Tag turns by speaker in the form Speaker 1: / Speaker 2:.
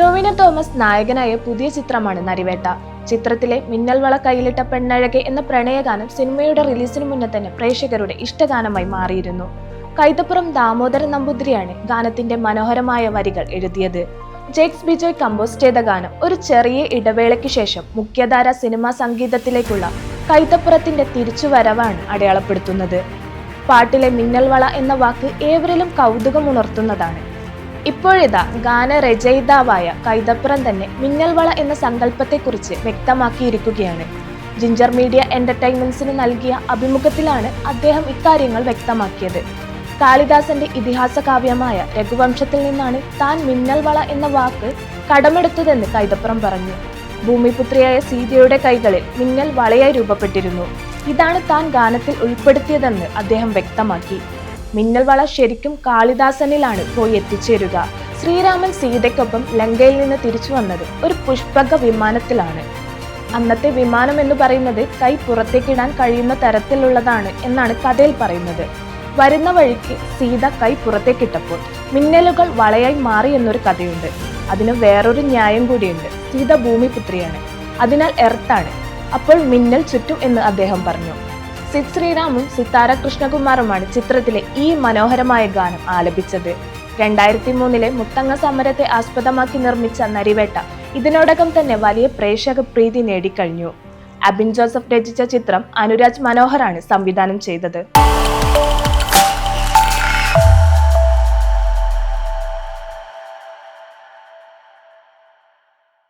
Speaker 1: ടൊവിനോ തോമസ് നായകനായ പുതിയ ചിത്രമാണ് നരിവേട്ട. ചിത്രത്തിലെ മിന്നൽ വള കയ്യിലിട്ട പെണ്ണഴകെ എന്ന പ്രണയഗാനം സിനിമയുടെ റിലീസിന് മുന്നേ തന്നെ പ്രേക്ഷകരുടെ ഇഷ്ടഗാനമായി മാറിയിരുന്നു. കൈതപ്പുറം ദാമോദരൻ നമ്പൂതിരിയാണ് ഗാനത്തിന്റെ മനോഹരമായ വരികൾ എഴുതിയത്. ജെക്സ് ബിജോയ് കമ്പോസ് ചെയ്ത ഗാനം ഒരു ചെറിയ ഇടവേളയ്ക്ക് ശേഷം മുഖ്യധാര സിനിമാ സംഗീതത്തിലേക്കുള്ള കൈതപ്പുറത്തിന്റെ തിരിച്ചുവരവാണ് അടയാളപ്പെടുത്തുന്നത്. പാട്ടിലെ മിന്നൽ വള എന്ന വാക്ക് ഏവരിലും കൗതുകമുണർത്തുന്നതാണ്. ഇപ്പോഴിതാ ഗാനരചയിതാവായ കൈതപ്പുറം തന്നെ മിന്നൽ വള എന്ന സങ്കല്പത്തെക്കുറിച്ച് വ്യക്തമാക്കിയിരിക്കുകയാണ്. ജിഞ്ചർ മീഡിയ എന്റർടൈൻമെന്റ്സിന് നൽകിയ അഭിമുഖത്തിലാണ് അദ്ദേഹം ഇക്കാര്യങ്ങൾ വ്യക്തമാക്കിയത്. കാളിദാസന്റെ ഇതിഹാസ കാവ്യമായ രഘുവംശത്തിൽ നിന്നാണ് താൻ മിന്നൽ വള എന്ന വാക്ക് കടമെടുത്തതെന്ന് കൈതപ്പുറം പറഞ്ഞു. ഭൂമിപുത്രിയായ സീതയുടെ കൈകളിൽ മിന്നൽ വളയായി രൂപപ്പെട്ടിരുന്നു. ഇതാണ് താൻ ഗാനത്തിൽ ഉൾപ്പെടുത്തിയതെന്ന് അദ്ദേഹം വ്യക്തമാക്കി. മിന്നൽ വള ശരിക്കും കാളിദാസനിലാണ് പോയി എത്തിച്ചേരുക. ശ്രീരാമൻ സീതയ്ക്കൊപ്പം ലങ്കയിൽ നിന്ന് തിരിച്ചു വന്നത് ഒരു പുഷ്പക വിമാനത്തിലാണ്. അന്നത്തെ വിമാനം എന്ന് പറയുന്നത് കൈ പുറത്തേക്കിടാൻ കഴിയുന്ന തരത്തിലുള്ളതാണ് എന്നാണ് കഥയിൽ പറയുന്നത്. വരുന്ന വഴിക്ക് സീത കൈ പുറത്തേക്കിട്ടപ്പോൾ മിന്നലുകൾ വളയായി മാറി എന്നൊരു കഥയുണ്ട്. അതിന് വേറൊരു ന്യായം കൂടിയുണ്ട്. സീത ഭൂമിപുത്രിയാണ്, അതിനാൽ എർത്താണ്, അപ്പോൾ മിന്നൽ ചുറ്റും എന്ന് അദ്ദേഹം പറഞ്ഞു. സിദ് ശ്രീറാമും സിത്താര കൃഷ്ണകുമാറുമാണ് ചിത്രത്തിലെ ഈ മനോഹരമായ ഗാനം ആലപിച്ചത്. 2003 മുത്തങ്ങ സമരത്തെ ആസ്പദമാക്കി നിർമ്മിച്ച നരിവേട്ട ഇതിനോടകം തന്നെ വലിയ പ്രേക്ഷക പ്രീതി നേടിക്കഴിഞ്ഞു. അബിൻ ജോസഫ് രചിച്ച ചിത്രം അനുരാജ് മനോഹറാണ് സംവിധാനം ചെയ്തത്.